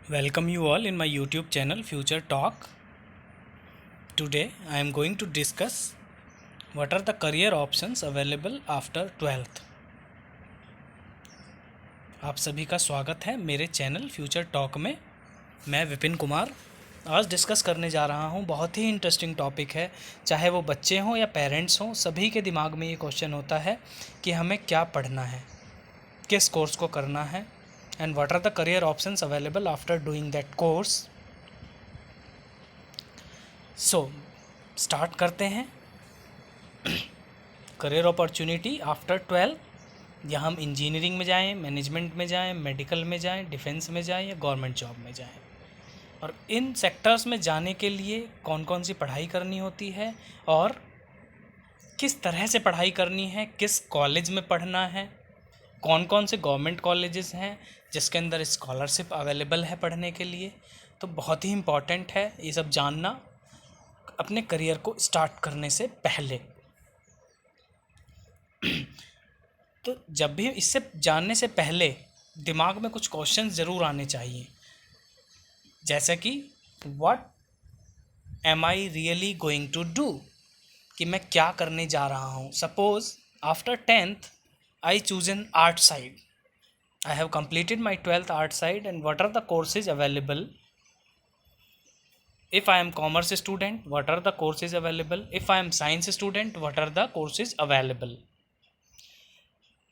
Welcome you all in my YouTube channel Future Talk. Today I am going to discuss what are the career options available after 12th. आप सभी का स्वागत है मेरे channel future talk में। मैं विपिन कुमार आज डिस्कस करने जा रहा हूँ। बहुत ही इंटरेस्टिंग टॉपिक है। चाहे वो बच्चे हों या पेरेंट्स हों, सभी के दिमाग में ये क्वेश्चन होता है कि हमें क्या पढ़ना है, किस कोर्स को करना है, and what are the career options available after doing that course. So start करते हैं। करियर अपॉर्चुनिटी आफ्टर 12, या हम इंजीनियरिंग में जाएं, मैनेजमेंट में जाएं, मेडिकल में जाएं, डिफेंस में जाएं या गवर्नमेंट जॉब में जाएं, और इन सेक्टर्स में जाने के लिए कौन कौन सी पढ़ाई करनी होती है और किस तरह से पढ़ाई करनी है, किस कॉलेज में पढ़ना है, कौन कौन से गवर्नमेंट कॉलेजेस हैं जिसके अंदर स्कॉलरशिप अवेलेबल है पढ़ने के लिए। तो बहुत ही इम्पॉर्टेंट है ये सब जानना अपने करियर को स्टार्ट करने से पहले। तो जब भी इससे जानने से पहले दिमाग में कुछ क्वेश्चंस ज़रूर आने चाहिए, जैसे कि what am I really going to do, कि मैं क्या करने जा रहा हूँ। Suppose after 10th I choose an art side, I have completed my 12th art side and what are the courses available. If I am commerce student, what are the courses available? If I am science student, what are the courses available?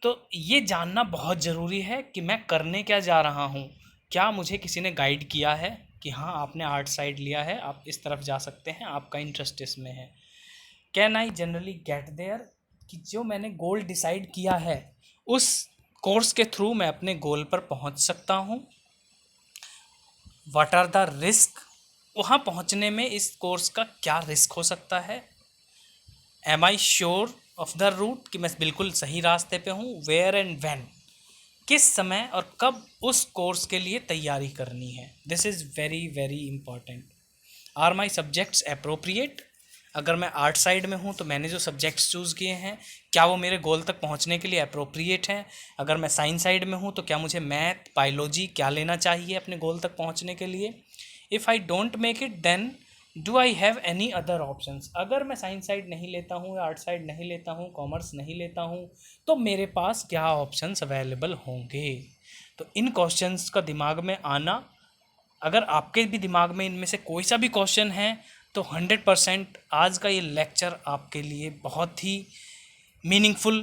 तो ये जानना बहुत ज़रूरी है कि मैं करने क्या जा रहा हूँ। क्या मुझे किसी ने गाइड किया है कि हाँ आपने आर्ट साइड लिया है, आप इस तरफ जा सकते हैं, आपका इंटरेस्ट इसमें है। Can I generally get there, कि जो मैंने गोल डिसाइड किया है उस कोर्स के थ्रू मैं अपने गोल पर पहुँच सकता हूँ। व्हाट आर द रिस्क, वहाँ पहुँचने में इस कोर्स का क्या रिस्क हो सकता है। Am I sure of the route, कि मैं बिल्कुल सही रास्ते पे हूँ। वेयर एंड व्हेन, किस समय और कब उस कोर्स के लिए तैयारी करनी है। This is very very important. Are my subjects appropriate, अगर मैं आर्ट साइड में हूँ तो मैंने जो सब्जेक्ट्स चूज़ किए हैं क्या वो मेरे गोल तक पहुँचने के लिए अप्रोप्रिएट हैं। अगर मैं साइंस साइड में हूँ तो क्या मुझे मैथ, बायोलॉजी क्या लेना चाहिए अपने गोल तक पहुँचने के लिए। If I don't make it then do I have any other options. अगर मैं साइंस साइड नहीं लेता हूँ या आर्ट साइड नहीं लेता हूँ, कॉमर्स नहीं लेता हूँ, तो मेरे पास क्या ऑप्शंस अवेलेबल होंगे। तो इन क्वेश्चंस का दिमाग में आना, अगर आपके भी दिमाग में इनमें से कोई सा भी क्वेश्चन है तो 100% आज का ये लेक्चर आपके लिए बहुत ही मीनिंगफुल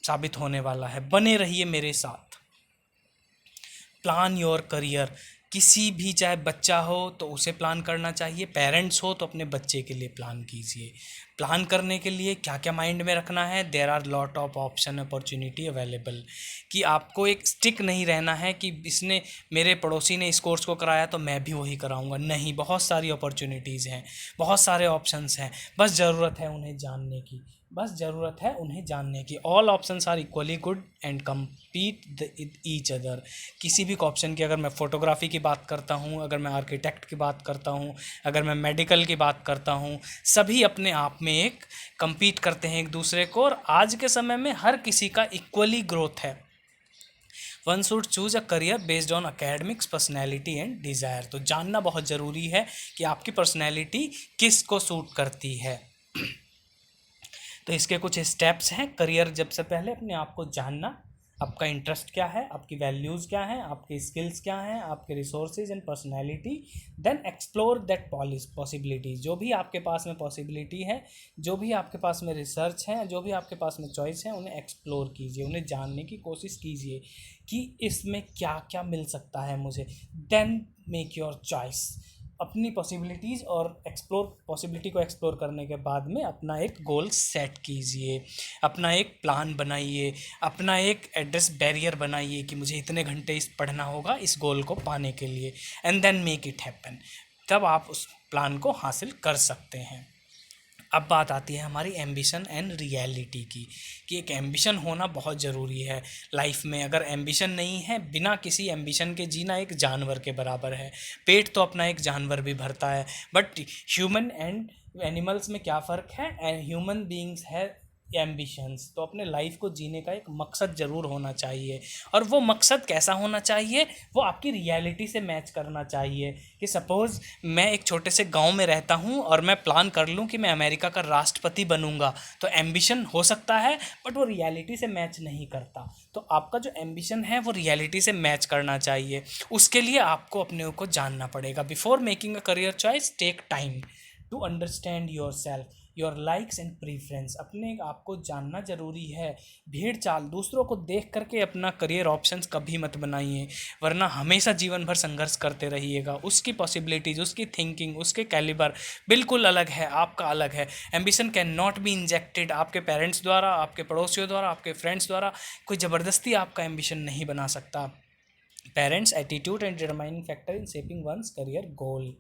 साबित होने वाला है। बने रहिए मेरे साथ। प्लान योर करियर, किसी भी चाहे बच्चा हो तो उसे प्लान करना चाहिए, पेरेंट्स हो तो अपने बच्चे के लिए प्लान कीजिए। प्लान करने के लिए क्या क्या माइंड में रखना है, there are lot of option opportunity available, कि आपको एक स्टिक नहीं रहना है कि इसने, मेरे पड़ोसी ने इस कोर्स को कराया तो मैं भी वही कराऊंगा। नहीं, बहुत सारी अपॉर्चुनिटीज़ हैं, बहुत सारे ऑप्शंस हैं, बस ज़रूरत है उन्हें जानने की, बस ज़रूरत है उन्हें जानने की। All options are equally good and compete each other. किसी भी ऑप्शन की, अगर मैं फ़ोटोग्राफी की बात करता हूँ, अगर मैं आर्किटेक्ट की बात करता हूँ, अगर मैं मेडिकल की बात करता हूँ, सभी अपने आप में एक कम्पीट करते हैं एक दूसरे को, और आज के समय में हर किसी का इक्वली ग्रोथ है। One should choose a career based on academics, personality and desire. तो जानना बहुत ज़रूरी है कि आपकी पर्सनैलिटी किस को सूट करती है। तो इसके कुछ स्टेप्स हैं करियर जब से पहले अपने आप को जानना। आपका इंटरेस्ट क्या है, आपकी वैल्यूज़ क्या हैं, आपके स्किल्स क्या हैं, आपके resources and personality. Then explore that possibilities, जो भी आपके पास में पॉसिबिलिटी है, जो भी आपके पास में रिसर्च है, जो भी आपके पास में चॉइस है, उन्हें एक्सप्लोर कीजिए, उन्हें जानने की कोशिश कीजिए कि इसमें क्या क्या मिल सकता है मुझे। Then make your choice. अपनी पॉसिबिलिटीज़ और पॉसिबिलिटी को एक्सप्लोर करने के बाद में अपना एक गोल सेट कीजिए, अपना एक प्लान बनाइए, अपना एक एड्रेस बैरियर बनाइए कि मुझे इतने घंटे इस पढ़ना होगा इस गोल को पाने के लिए, and then make it happen. तब आप उस प्लान को हासिल कर सकते हैं। अब बात आती है हमारी एम्बिशन एंड रियलिटी की, कि एक एम्बिशन होना बहुत ज़रूरी है लाइफ में। अगर एम्बिशन नहीं है, बिना किसी एम्बिशन के जीना एक जानवर के बराबर है। पेट तो अपना एक जानवर भी भरता है, बट ह्यूमन एंड एनिमल्स में क्या फ़र्क है। ह्यूमन बीइंग्स है एम्बिशंस। तो अपने लाइफ को जीने का एक मकसद ज़रूर होना चाहिए, और वो मकसद कैसा होना चाहिए, वो आपकी रियलिटी से मैच करना चाहिए। कि सपोज़ मैं एक छोटे से गांव में रहता हूं और मैं प्लान कर लूं कि मैं अमेरिका का राष्ट्रपति बनूंगा, तो एम्बिशन हो सकता है बट वो रियलिटी से मैच नहीं करता। तो आपका जो एम्बिशन है वो रियलिटी से मैच करना चाहिए। उसके लिए आपको अपने को जानना पड़ेगा। Before making a career choice, take time to understand yourself, your likes and preference. अपने आप को जानना ज़रूरी है। भीड़ चाल दूसरों को देख करके अपना करियर ऑप्शंस कभी मत बनाइए, वरना हमेशा जीवन भर संघर्ष करते रहिएगा। उसकी पॉसिबिलिटीज़, उसकी थिंकिंग, उसके कैलिबर बिल्कुल अलग है, आपका अलग है। Ambition can not be injected आपके पेरेंट्स द्वारा, आपके पड़ोसियों द्वारा, आपके फ्रेंड्स द्वारा। कोई ज़बरदस्ती आपका एम्बिशन नहीं बना सकता। Parents attitude and determining factor in shaping one's career goal.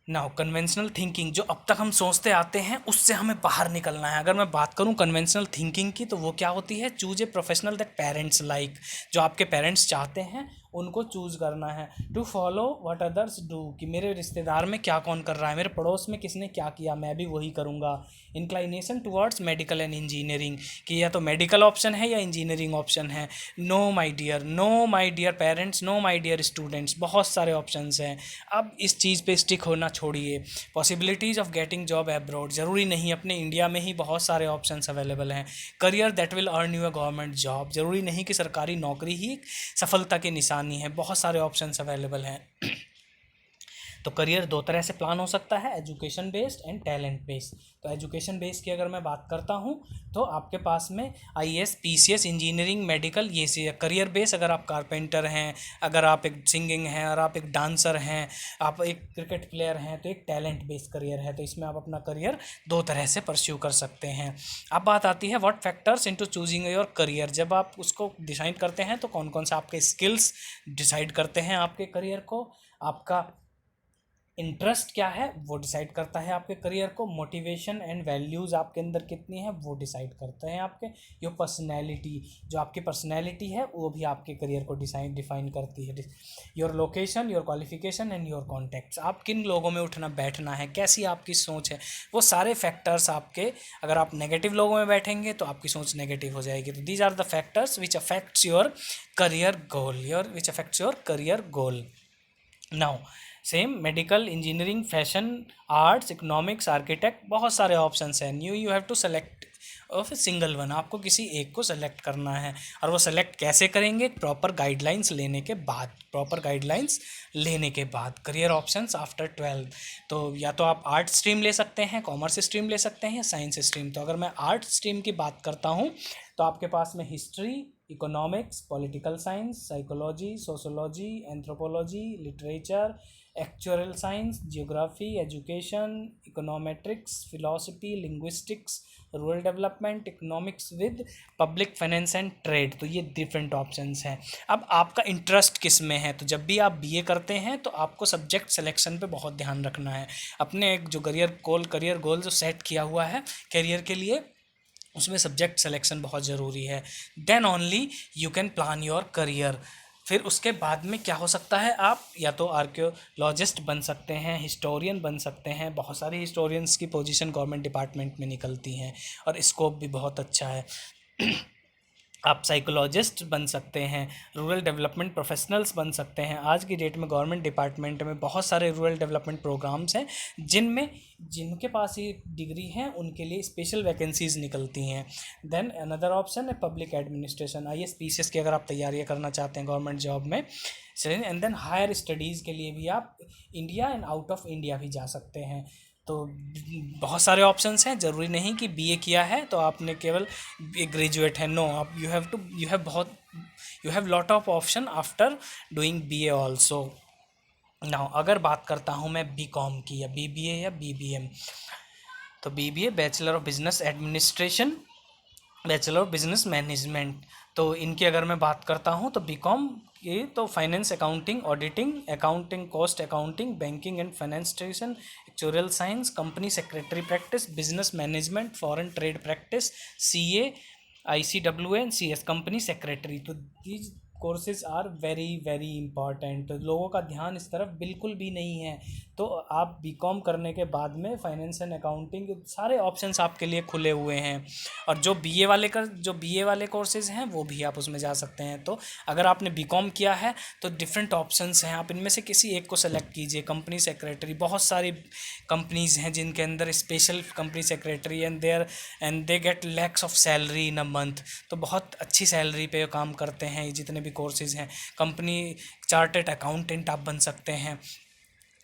Now conventional thinking, जो अब तक हम सोचते आते हैं उससे हमें बाहर निकलना है। अगर मैं बात करूं कन्वेंशनल थिंकिंग की, तो वो क्या होती है? Choose a professional that parents like. जो आपके पेरेंट्स चाहते हैं उनको चूज करना है। To follow what others do, कि मेरे रिश्तेदार में क्या कौन कर रहा है, मेरे पड़ोस में किसने क्या किया, मैं भी वही करूँगा। Inclination towards medical and engineering, कि या तो मेडिकल ऑप्शन है या इंजीनियरिंग ऑप्शन है। No my dear, no my dear parents, no my dear students, बहुत सारे ऑप्शंस हैं। अब इस चीज़ पे स्टिक होना छोड़िए। Possibilities of getting job abroad, ज़रूरी नहीं, अपने इंडिया में ही बहुत सारे ऑप्शंस अवेलेबल हैं। Career that will earn you a government job, ज़रूरी नहीं कि सरकारी नौकरी ही सफलता की निशानी है, बहुत सारे ऑप्शंस अवेलेबल हैं। तो करियर दो तरह से प्लान हो सकता है, education based and talent based. तो एजुकेशन बेस्ड की अगर मैं बात करता हूँ, तो आपके पास में आईएएस, पीसीएस, इंजीनियरिंग, मेडिकल, ये सी करियर बेस। अगर आप कारपेंटर हैं, अगर आप एक सिंगिंग हैं, और आप एक डांसर हैं, आप एक क्रिकेट प्लेयर हैं, तो एक टैलेंट बेस्ड करियर है। तो इसमें आप अपना करियर दो तरह से परस्यू कर सकते हैं। अब बात आती है what factors into choosing your career. जब आप उसको डिसाइड करते हैं तो कौन कौन सा आपके स्किल्स डिसाइड करते हैं आपके करियर को। आपका इंटरेस्ट क्या है वो डिसाइड करता है आपके करियर को। मोटिवेशन एंड वैल्यूज़ आपके अंदर कितनी है वो डिसाइड करते हैं आपके। योर पर्सनैलिटी, जो आपकी पर्सनैलिटी है वो भी आपके करियर को डिफाइन करती है। Your location, your qualification and your contacts, आप किन लोगों में उठना बैठना है, कैसी आपकी सोच है, वो सारे फैक्टर्स आपके। अगर आप नेगेटिव लोगों में बैठेंगे तो आपकी सोच नेगेटिव हो जाएगी। तो these are the factors which affects your career goal, which affects your career goal. Now same medical, engineering, fashion, arts, economics, architect, बहुत सारे ऑप्शंस हैं। You have to select of a single one, आपको किसी एक को select करना है। और वो सेलेक्ट कैसे करेंगे? प्रॉपर गाइडलाइंस लेने के बाद, करियर ऑप्शंस आफ्टर 12। तो या तो आप आर्ट स्ट्रीम ले सकते हैं, कॉमर्स स्ट्रीम ले सकते हैं, या साइंस स्ट्रीम। तो अगर मैं आर्ट स्ट्रीम की बात करता हूँ, तो आपके पास में history, economics, political science, psychology, sociology, anthropology, literature, actual science, geography, education, econometrics, philosophy, linguistics, rural development, economics with public finance and trade. तो ये डिफरेंट ऑप्शंस हैं। अब आपका इंटरेस्ट किस में है? तो जब भी आप बीए करते हैं तो आपको सब्जेक्ट सिलेक्शन पे बहुत ध्यान रखना है। अपने एक जो करियर गोल जो सेट किया हुआ है करियर के लिए, उसमें सब्जेक्ट सिलेक्शन बहुत ज़रूरी है। Then only you can plan your career. फिर उसके बाद में क्या हो सकता है? आप या तो आर्कियोलॉजिस्ट बन सकते हैं, हिस्टोरियन बन सकते हैं। बहुत सारे हिस्टोरियंस की पोजीशन गवर्नमेंट डिपार्टमेंट में निकलती हैं और स्कोप भी बहुत अच्छा है। आप साइकोलॉजिस्ट बन सकते हैं, रूरल डेवलपमेंट प्रोफेशनल्स बन सकते हैं। आज की डेट में गवर्नमेंट डिपार्टमेंट में बहुत सारे रूरल डेवलपमेंट प्रोग्राम्स हैं जिनके पास ये डिग्री है उनके लिए स्पेशल वैकेंसीज निकलती हैं। देन अनदर ऑप्शन है पब्लिक एडमिनिस्ट्रेशन, आईएएस पीसीएस की अगर आप तैयारियां करना चाहते हैं गवर्नमेंट जॉब में। एंड देन हायर स्टडीज़ के लिए भी आप India and out of India भी जा सकते हैं। तो बहुत सारे ऑप्शंस हैं, ज़रूरी नहीं कि बीए किया है तो आपने केवल एक ग्रेजुएट है। नो, आप you have lot of option after doing BA also. Now अगर बात करता हूँ मैं बीकॉम की, या बीबीए या बीबीएम। तो BBA bachelor of business administration, bachelor of business management. तो इनकी अगर मैं बात करता हूँ तो बीकॉम की तो finance, accounting, auditing, accounting, cost accounting, banking and finance tradition, actual science, company secretary practice, business management, foreign trade practice, CA, ICWA and CS, company secretary. तो courses are very very important. तो लोगों का ध्यान इस तरफ बिल्कुल भी नहीं है। तो आप बीकॉम करने के बाद में फाइनेंस एंड अकाउंटिंग सारे ऑप्शंस आपके लिए खुले हुए हैं। और जो बीए वाले कोर्सेज हैं वो भी आप उसमें जा सकते हैं। तो अगर आपने बीकॉम किया है तो डिफरेंट ऑप्शंस हैं, आप इनमें से किसी एक को सेलेक्ट कीजिए। कंपनी सेक्रेटरी, बहुत सारी कंपनीज हैं जिनके अंदर special company secretary and they get lakhs of salary in a month. तो बहुत अच्छी सैलरी पे काम करते हैं ये जितने भी कोर्सेज हैं। कंपनी चार्टर्ड अकाउंटेंट आप बन सकते हैं।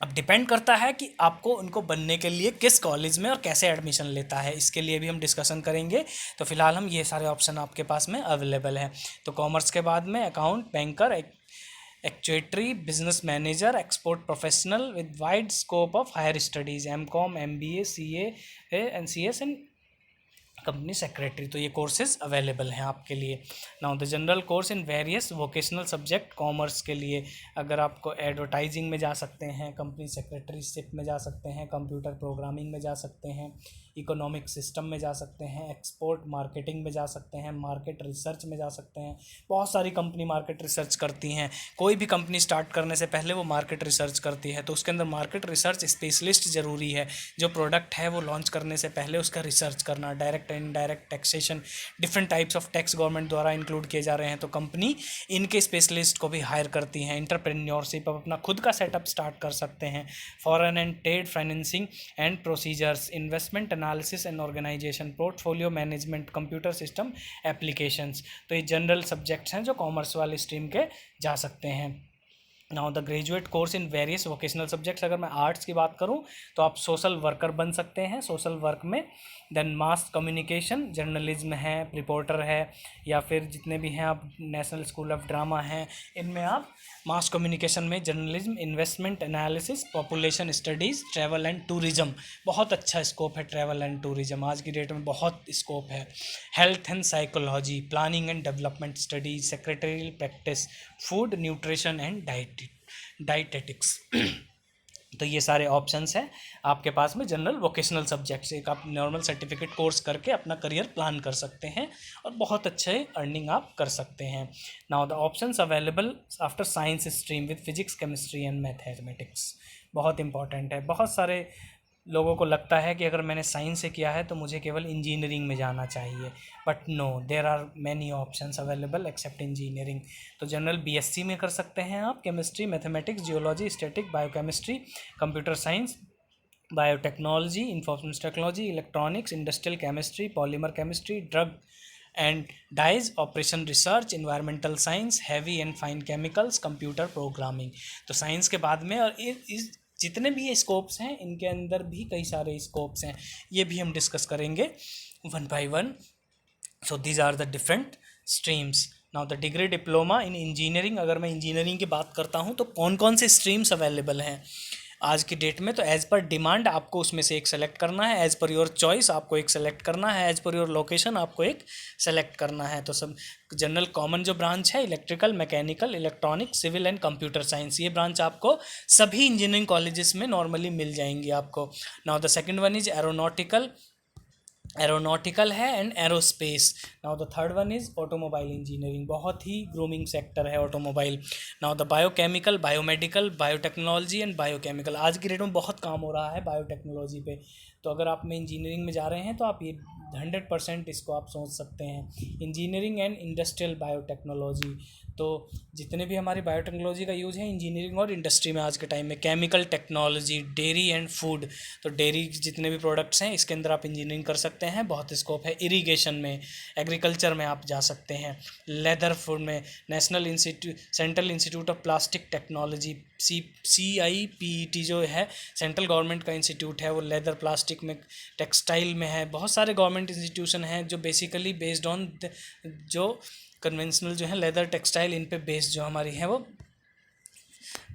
अब डिपेंड करता है कि आपको उनको बनने के लिए किस कॉलेज में और कैसे एडमिशन लेता है, इसके लिए भी हम डिस्कशन करेंगे। तो फिलहाल हम ये सारे ऑप्शन आपके पास में अवेलेबल हैं। तो कॉमर्स के बाद में account, banker, actuary, business manager, export professional with wide scope of higher studies, MCom, MBA, CA and CS and company secretary. तो ये कोर्सेज अवेलेबल हैं आपके लिए। Now the general course in various vocational subject commerce के लिए, अगर आपको advertising में जा सकते हैं, कंपनी सेक्रेटरीशिप में जा सकते हैं, कंप्यूटर प्रोग्रामिंग में जा सकते हैं, इकोनॉमिक सिस्टम में जा सकते हैं, एक्सपोर्ट मार्केटिंग में जा सकते हैं, मार्केट रिसर्च में जा सकते हैं। बहुत सारी कंपनी मार्केट रिसर्च करती हैं। कोई भी कंपनी स्टार्ट करने से पहले वो मार्केट रिसर्च करती है, तो उसके अंदर मार्केट रिसर्च स्पेशलिस्ट ज़रूरी है। जो प्रोडक्ट है वो लॉन्च करने से पहले उसका रिसर्च करना। Direct indirect taxation, different types of tax government द्वारा इंक्लूड किए जा रहे हैं, तो कंपनी इनके स्पेशलिस्ट को भी हायर करती हैं। एंटरप्रेन्योरशिप, आप अपना खुद का सेटअप स्टार्ट कर सकते हैं। Foreign and trade financing and procedures, investment analysis and organization, portfolio management, computer system applications. तो ये जनरल सब्जेक्ट्स हैं जो कॉमर्स वाले स्ट्रीम के जा सकते हैं। Now the graduate course in various vocational subjects, अगर मैं आर्ट्स की बात करूं तो आप सोशल वर्कर बन सकते हैं सोशल वर्क में। देन मास कम्युनिकेशन, जर्नलिज्म है, रिपोर्टर है, या फिर जितने भी हैं आप नेशनल स्कूल ऑफ ड्रामा हैं, इनमें आप मास कम्युनिकेशन में journalism, investment analysis, population studies, travel and tourism. बहुत अच्छा स्कोप है ट्रैवल एंड टूरिज्म, आज की डेट में बहुत स्कोप है। Health and psychology, planning and development studies, secretarial practice, food nutrition and dietetics. तो ये सारे ऑप्शंस हैं आपके पास में जनरल वोकेशनल सब्जेक्ट्स। एक आप नॉर्मल सर्टिफिकेट कोर्स करके अपना करियर प्लान कर सकते हैं और बहुत अच्छे अर्निंग आप कर सकते हैं। Now the options available after science stream with physics, chemistry and mathematics. बहुत इंपॉर्टेंट है। बहुत सारे लोगों को लगता है कि अगर मैंने साइंस से किया है तो मुझे केवल इंजीनियरिंग में जाना चाहिए, but no, there are many options available except engineering. तो जनरल बीएससी में कर सकते हैं आप, chemistry, mathematics, geology, static, biochemistry, computer science, biotechnology, information technology, electronics, industrial chemistry, polymer chemistry, drug and dyes, operation research, environmental science, heavy and fine chemicals, computer programming. तो science के बाद में और इस जितने भी ये स्कोप्स हैं इनके अंदर भी कई सारे स्कोप्स हैं, ये भी हम डिस्कस करेंगे one by one. So these are the different streams. Now the degree diploma in engineering, अगर मैं इंजीनियरिंग की बात करता हूँ तो कौन कौन से स्ट्रीम्स अवेलेबल हैं आज की डेट में। तो एज़ पर डिमांड आपको उसमें से एक सेलेक्ट करना है, एज़ पर योर चॉइस आपको एक सेलेक्ट करना है, एज़ पर योर लोकेशन आपको एक सेलेक्ट करना है। तो सब जनरल कॉमन जो ब्रांच है, electrical, mechanical, electronic, civil and computer science, ये ब्रांच आपको सभी इंजीनियरिंग कॉलेजेस में नॉर्मली मिल जाएंगी आपको। Now the second one is aeronautical है and aerospace. Now the third one is automobile engineering, बहुत ही ग्रूमिंग सेक्टर है automobile. Now the biochemical, biomedical, biotechnology and biochemical, आज की डेट में बहुत काम हो रहा है बायोटेक्नोलॉजी पे। तो अगर आप में इंजीनियरिंग में जा रहे हैं तो आप ये 100% इसको आप सोच सकते हैं। इंजीनियरिंग एंड इंडस्ट्रियल बायोटेक्नोलॉजी, तो जितने भी हमारी बायोटेक्नोलॉजी का यूज़ है इंजीनियरिंग और इंडस्ट्री में आज के टाइम में। Chemical technology, dairy and food, तो डेयरी जितने भी प्रोडक्ट्स हैं इसके अंदर आप इंजीनियरिंग कर सकते हैं, बहुत स्कोप है। इरीगेशन में, एग्रीकल्चर में आप जा सकते हैं। लेदर फूड में central institute of plastic technology, CIPET जो है सेंट्रल गवर्नमेंट का इंस्टीट्यूट है, वो लेदर प्लास्टिक में, टेक्सटाइल में है। बहुत सारे गवर्नमेंट इंस्टीट्यूशन हैं जो बेसिकली बेस्ड ऑन जो कन्वेंशनल जो है लेदर टेक्सटाइल, इन पे बेस्ड जो हमारी है वो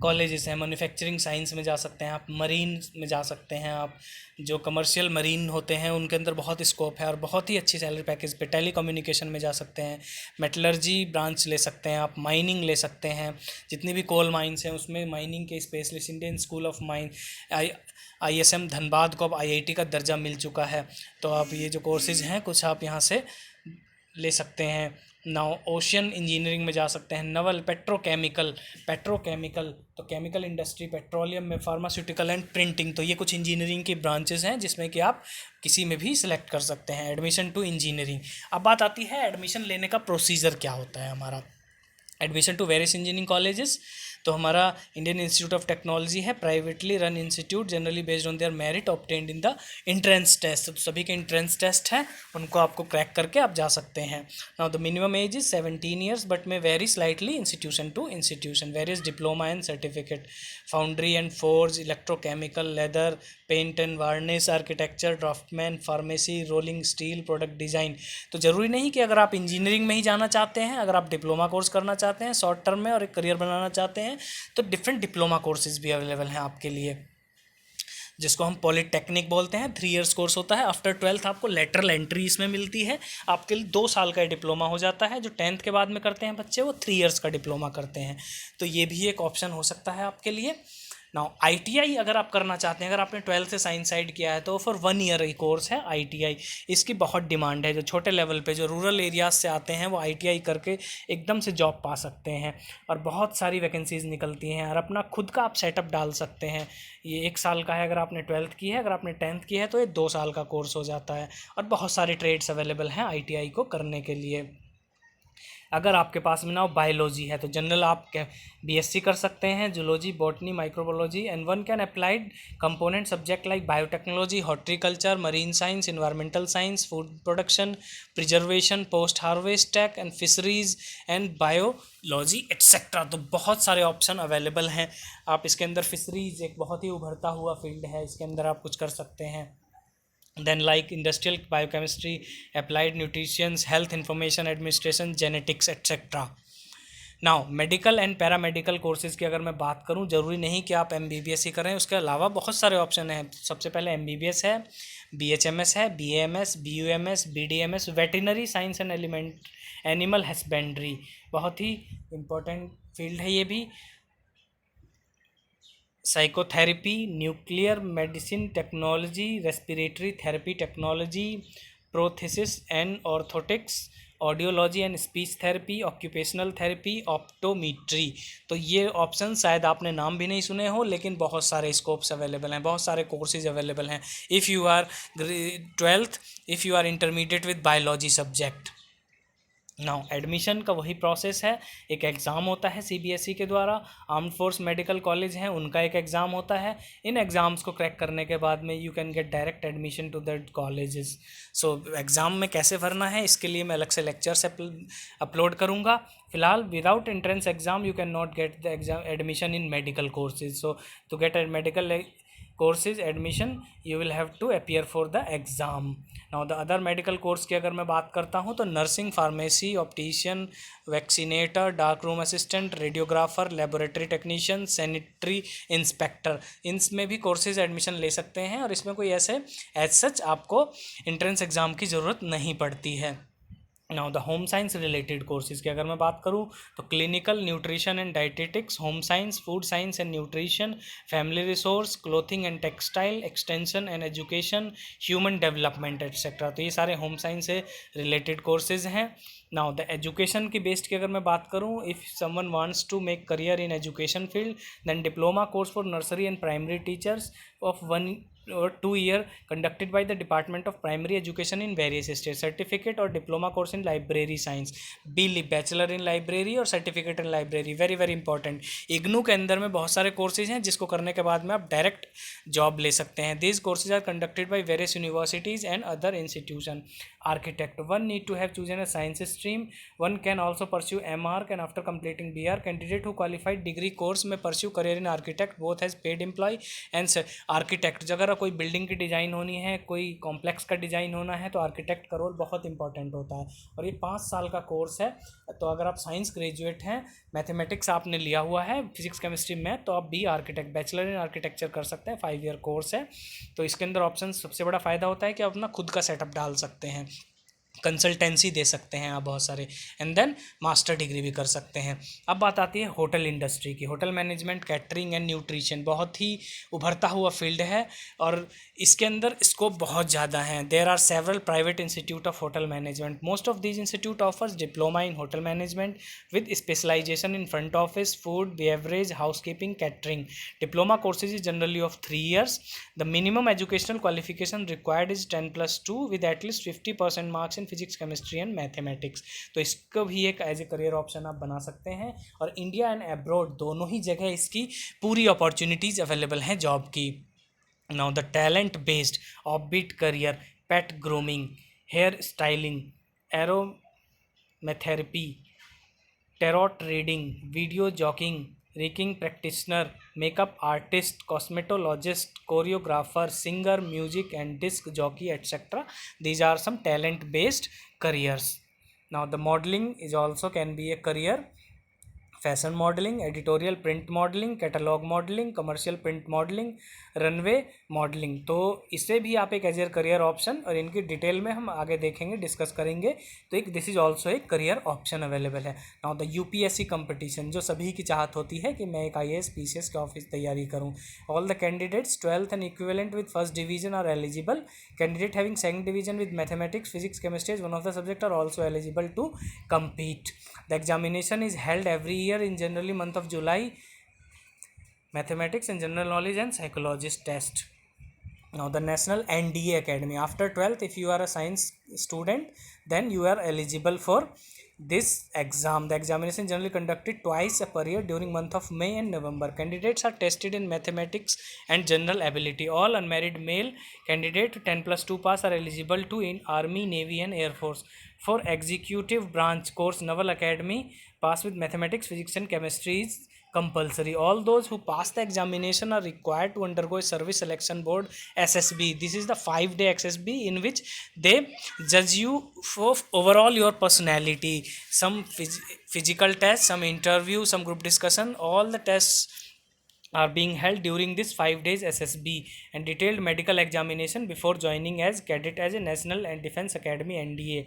कॉलेजेस हैं। मैन्युफैक्चरिंग साइंस में जा सकते हैं आप, मरीन में जा सकते हैं आप, जो कमर्शियल मरीन होते हैं उनके अंदर बहुत स्कोप है और बहुत ही अच्छी सैलरी पैकेज पे। टेली कम्युनिकेशन में जा सकते हैं, मेटलर्जी ब्रांच ले सकते हैं आप, माइनिंग ले सकते हैं, जितनी भी कोल माइंस हैं उसमें माइनिंग के specialist. Indian school of mine, ISM Dhanbad को अब IIT का दर्जा मिल चुका है, तो आप ये जो कोर्सेज़ हैं कुछ आप यहाँ से ले सकते हैं। नाउ ओशियन इंजीनियरिंग में जा सकते हैं, नवल पेट्रोकेमिकल, तो केमिकल इंडस्ट्री, पेट्रोलियम में, फार्मास्यूटिकल एंड प्रिंटिंग। तो ये कुछ इंजीनियरिंग की ब्रांचेस हैं जिसमें कि आप किसी में भी सिलेक्ट कर सकते हैं एडमिशन टू इंजीनियरिंग। अब बात आती है एडमिशन लेने का प्रोसीजर क्या होता है हमारा। Admission to various engineering colleges, तो हमारा इंडियन इंस्टीट्यूट ऑफ टेक्नोलॉजी है, privately run institute, generally based on their merit obtained in the entrance test. तो सभी के एंट्रेंस टेस्ट हैं, उनको आपको क्रैक करके आप जा सकते हैं। Now the minimum age is 17 years but may vary slightly institution to institution. Various diploma and certificate, foundry and forge, electrochemical, leather, paint and varnish, architecture, draftsman, pharmacy, rolling steel, product design. तो ज़रूरी नहीं कि अगर आप engineering में ही जाना चाहते हैं, अगर आप डिप्लोमा कोर्स करना चाहते हैं शॉर्ट टर्म में और एक करियर बनाना चाहते हैं, तो डिफरेंट डिप्लोमा कोर्सेज भी अवेलेबल हैं आपके लिए, जिसको हम पॉलिटेक्निक बोलते हैं। 3 इयर्स कोर्स होता है। आफ्टर 12th आपको लेटरल एंट्री इसमें मिलती है, आपके लिए 2 साल का डिप्लोमा हो जाता है। जो 10th के बाद में करते हैं बच्चे, वो 3 इयर्स का डिप्लोमा करते हैं। तो ये भी एक ऑप्शन हो सकता है आपके लिए। नाउ ITI अगर आप करना चाहते हैं, अगर आपने 12th से साइंस साइड किया है, तो फॉर 1 ईयर ही कोर्स है ITI। इसकी बहुत डिमांड है। जो छोटे लेवल पे जो रूरल एरियाज से आते हैं, वो ITI करके एकदम से जॉब पा सकते हैं और बहुत सारी वैकेंसीज निकलती हैं और अपना खुद का आप सेटअप डाल सकते हैं। ये 1 साल का है अगर आपने 12th की है, अगर आपने 10th की है तो ये 2 साल का कोर्स हो जाता है। और बहुत सारे ट्रेड्स अवेलेबल हैं ITI को करने के लिए। अगर आपके पास में ना बायोलॉजी है तो जनरल आप BSc कर सकते हैं, zoology, botany, microbiology, and one can applied component subject like biotechnology, horticulture, marine science, environmental science, food production, preservation, post harvest tech and fisheries and biology etcetera. तो बहुत सारे ऑप्शन अवेलेबल हैं। आप इसके अंदर फिशरीज एक बहुत ही उभरता हुआ फील्ड है, इसके अंदर आप कुछ कर सकते हैं। then like industrial biochemistry, applied nutrition, health information administration, genetics etc. Now medical and paramedical courses की अगर मैं बात करूं, ज़रूरी नहीं कि आप MBBS ही करें, उसके अलावा बहुत सारे ऑप्शन हैं। सबसे पहले MBBS है, BHMS है, BAMS, BUMS, BDMS, veterinary science and animal husbandry, बहुत ही इम्पोर्टेंट फील्ड है ये भी। Psychotherapy, nuclear medicine technology, respiratory therapy technology, prosthesis and orthotics, audiology and speech therapy, occupational therapy, optometry. तो ये ऑप्शन शायद आपने नाम भी नहीं सुने हो, लेकिन बहुत सारे स्कोप्स अवेलेबल हैं, बहुत सारे कोर्सेज अवेलेबल हैं। If you are 12th, if you are intermediate with biology subject. Now admission का वही प्रोसेस है, एक एग्ज़ाम होता है CBSE के द्वारा। आर्म्ड फोर्स मेडिकल कॉलेज हैं, उनका एक एग्ज़ाम होता है। इन एग्ज़ाम्स को क्रैक करने के बाद में you can get direct admission to that colleges. So exam में कैसे भरना है, इसके लिए मैं अलग से लेक्चर्स अपलोड करूँगा। फिलहाल without entrance exam you can not get the exam admission in medical courses. So to get a medical courses admission you will have to appear for the exam. Now the other medical course की अगर मैं बात करता हूँ तो nursing, pharmacy, optician, vaccinator, dark room assistant, radiographer, laboratory technician, sanitary inspector, इनमें भी courses admission ले सकते हैं और इसमें कोई ऐसे एज सच आपको एंट्रेंस एग्ज़ाम की ज़रूरत नहीं पड़ती है। Now the home science related courses की अगर मैं बात करूँ तो clinical, nutrition and dietetics, home science, food science and nutrition, family resource, clothing and textile, extension and education, human development etcetera. तो ये सारे होम साइंस से रिलेटेड कोर्सेज़ हैं। नाउ द एजुकेशन की बेस्ड की अगर मैं बात करूँ, if someone wants to make career in education field then diploma course for nursery and primary teachers of 1 or 2 year conducted by the Department of Primary Education in various states, certificate or diploma course in library science, bachelor in library और certificate in library, very very important। IGNOU के अंदर में बहुत सारे courses हैं जिसको करने के बाद में आप डायरेक्ट जॉब ले सकते हैं। These courses are conducted by various universities and other institution। Architect, one need to have chosen a science stream, one can also pursue MArch and after completing BR, candidate who qualified degree course में pursue career in architect, both has paid employee and architect। अगर कोई building की design होनी है, कोई complex का design होना है तो आर्किटेक्ट का रोल बहुत इंपॉर्टेंट होता है और ये 5 साल का कोर्स है। तो अगर आप साइंस ग्रेजुएट हैं, मैथमेटिक्स आपने लिया हुआ है, फिजिक्स केमिस्ट्री मैथ, तो आप भी आर्किटेक्ट बैचलर इन आर्किटेक्चर कर सकते हैं। 5 ईयर कोर्स है। तो इसके अंदर ऑप्शन सबसे बड़ा फ़ायदा होता है कि आप अपना खुद का सेटअप डाल सकते हैं। कंसल्टेंसी दे सकते हैं आप बहुत सारे, एंड देन मास्टर डिग्री भी कर सकते हैं। अब बात आती है होटल इंडस्ट्री की। Hotel management, catering and nutrition बहुत ही उभरता हुआ फील्ड है और इसके अंदर स्कोप बहुत ज़्यादा है। There are several private institute of hotel management. Most of these institute offers diploma in hotel management with specialization in front office, food, beverage, housekeeping, catering. Diploma courses is generally of 3 years. The minimum educational qualification required is 10+2 with at least 50% marks in physics, chemistry and mathematics. तो इसको भी एक as a career option आप बना सकते हैं और India and abroad दोनों ही जगह इसकी पूरी अपॉर्चुनिटीज़ अवेलेबल हैं जॉब की। Now the talent based offbeat career, pet grooming, hair styling, aromatherapy, tarot reading, video jockeying, reiki practitioner, makeup artist, cosmetologist, choreographer, singer, music and disc jockey etcetera. These are some talent based careers. Now the modeling is also can be a career. Fashion modelling, editorial print modelling, catalogue modelling, commercial print modelling, runway modelling. तो इसे भी आप एक as a career option, और इनकी detail में हम आगे देखेंगे, डिस्कस करेंगे। तो एक दिस इज ऑल्सो एक करियर ऑप्शन अवेलेबल है। नाउ द यूपीएससी कंपटीशन, जो सभी की चाहत होती है कि मैं एक आईएएस पीसीएस के ऑफिस तैयारी करूँ। All the candidates 12th and equivalent with first division are eligible. Candidate having second division with mathematics, physics, chemistry as one of the subject are also eligible to compete. The examination is held every year in generally month of July. Mathematics and general knowledge and psychologist test. Now the National NDA Academy. After 12th, if you are a science student, then you are eligible for this exam. The examination generally conducted twice per year during month of May and November. Candidates are tested in mathematics and general ability. All unmarried male candidate 10+2 pass are eligible to in Army, Navy and Air Force. For executive branch course, Naval Academy pass with mathematics, physics and chemistry is compulsory. All those who pass the examination are required to undergo a service selection board SSB. This is the 5-day SSB in which they judge you for overall your personality. Some physical tests, some interview, some group discussion. All the tests are being held during this 5 days SSB, and detailed medical examination before joining as cadet as a National and Defense Academy NDA.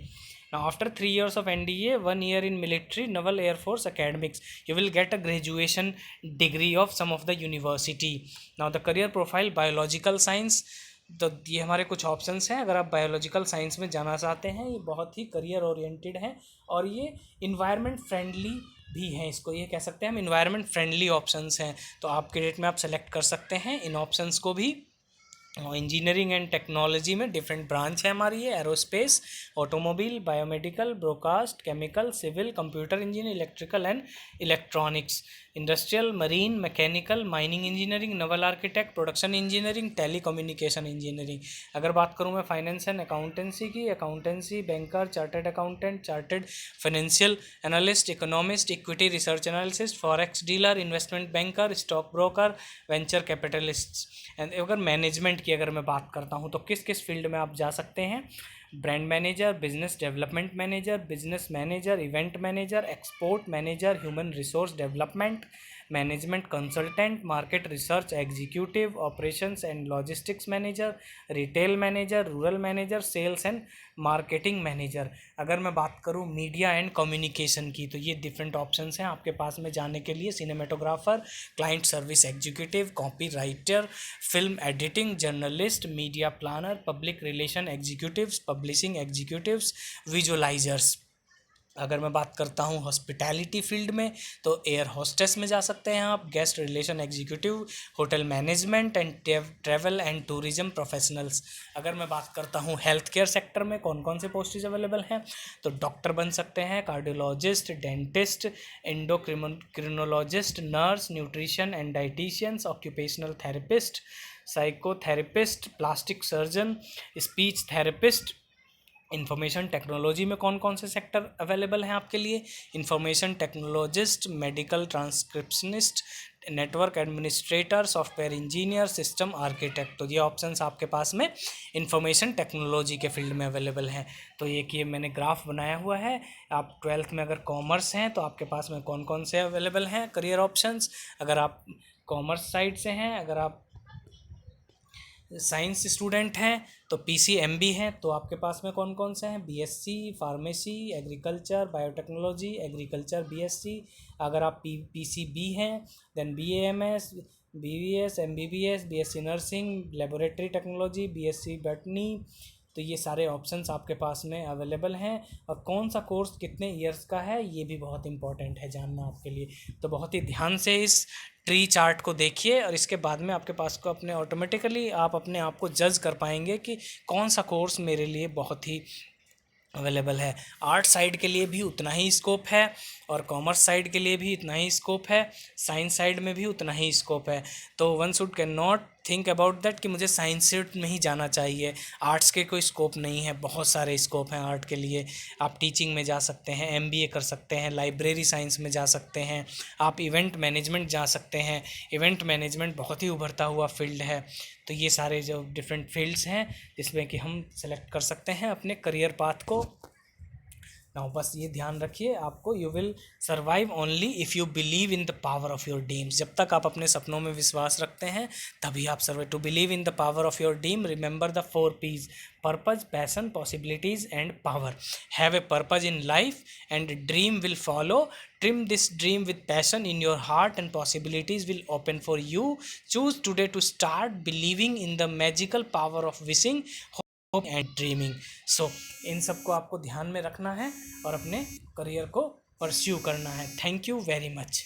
Now after 3 years of NDA, 1 year in military, Naval Air Force academics, you will get a graduation degree of some of the university. Now the career profile, biological science. तो ये हमारे कुछ options हैं। अगर आप biological science में जाना चाहते हैं, ये बहुत ही करियर ओरिएंटेड हैं और ये इन्वायरमेंट फ्रेंडली भी हैं। इसको ये कह सकते हैं हम, इन्वायरमेंट फ्रेंडली ऑप्शंस हैं। तो आपके डेट में आप सेलेक्ट कर सकते हैं इन ऑप्शंस को भी। इंजीनियरिंग एंड टेक्नोलॉजी में डिफरेंट ब्रांच है हमारी, ये aerospace, automobile, biomedical, broadcast, chemical, civil, computer engineering, electrical and electronics, industrial, marine, mechanical, mining engineering, naval architect, production engineering, telecommunication engineering. अगर बात करूँ मैं फाइनेंस एंड अकाउंटेंसी की, accountancy, banker, chartered accountant, chartered financial analyst, economist, equity research analyst, forex dealer, investment banker, stock broker, venture capitalist. And अगर management की अगर मैं बात करता हूँ तो किस किस फील्ड में आप जा सकते हैं? Brand manager, business development manager, business manager, event manager, export manager, human resource development management consultant, market research executive, operations and logistics manager, retail manager, rural manager, sales and marketing manager. अगर मैं बात करूं media and communication की, तो ये different options हैं आपके पास में जाने के लिए। Cinematographer, client service executive, copy writer, film editing, journalist, media planner, public relation executives, publishing executives, visualisers. अगर मैं बात करता हूँ हॉस्पिटैलिटी फील्ड में, तो एयर होस्टेस में जा सकते हैं आप, guest relation executive, hotel management and travel and tourism professionals. अगर मैं बात करता हूँ हेल्थ केयर सेक्टर में कौन कौन से पोस्टेज अवेलेबल हैं, तो डॉक्टर बन सकते हैं, cardiologist, dentist, endocrinologist, nurse, nutrition and dieticians, occupational therapist, psychotherapist, plastic surgeon, speech therapist. Information technology में कौन कौन से सेक्टर अवेलेबल हैं आपके लिए? Information technologist, medical transcriptionist, network administrator, software engineer, system architect. तो ये ऑप्शंस आपके पास में इंफॉर्मेशन टेक्नोलॉजी के फील्ड में अवेलेबल हैं। तो ये मैंने ग्राफ बनाया हुआ है। आप 12th में अगर कॉमर्स हैं तो आपके पास में कौन कौन से अवेलेबल हैं करियर ऑप्शंस। अगर आप कॉमर्स साइड से हैं, अगर आप साइंस स्टूडेंट हैं तो पीसीएमबी हैं, तो आपके पास में कौन कौन से हैं? BSc pharmacy, agriculture, biotechnology, agriculture BSc. अगर आप पीसीबी हैं then BAMS, BVS, MBBS, BSc nursing, laboratory technology, BSc botany. तो ये सारे ऑप्शंस आपके पास में अवेलेबल हैं। और कौन सा कोर्स कितने ईयर्स का है ये भी बहुत इंपॉर्टेंट है जानना आपके लिए। तो बहुत ही ध्यान से इस ट्री चार्ट को देखिए और इसके बाद में आपके पास को अपने ऑटोमेटिकली आप अपने आप को जज कर पाएंगे कि कौन सा कोर्स मेरे लिए बहुत ही अवेलेबल है। आर्ट साइड के लिए भी उतना ही स्कोप है और कॉमर्स साइड के लिए भी इतना ही स्कोप है, साइंस साइड में भी उतना ही स्कोप है। तो one should can not think about that कि मुझे साइंस साइड में ही जाना चाहिए, आर्ट्स के कोई स्कोप नहीं है, बहुत सारे स्कोप हैं आर्ट के लिए। आप टीचिंग में जा सकते हैं, एमबीए कर सकते हैं, लाइब्रेरी साइंस में जा सकते हैं, आप इवेंट मैनेजमेंट जा सकते हैं। इवेंट मैनेजमेंट बहुत ही उभरता हुआ फील्ड है। तो ये सारे जो डिफरेंट फील्ड्स हैं जिसमें कि हम सेलेक्ट कर सकते हैं अपने करियर पाथ को। नाउ बस ये ध्यान रखिए आपको, you will survive only if you believe in the power of your dreams. जब तक आप अपने सपनों में विश्वास रखते हैं तभी आप survive. To believe in the power of your dream remember the 4 P's: purpose, passion, possibilities and power. Have a purpose in life and dream will follow. Trim this dream with passion in your heart and possibilities will open for you. Choose today to start believing in the magical power of wishing, hope and dreaming. So इन सबको आपको ध्यान में रखना है और अपने career को pursue करना है। Thank you very much.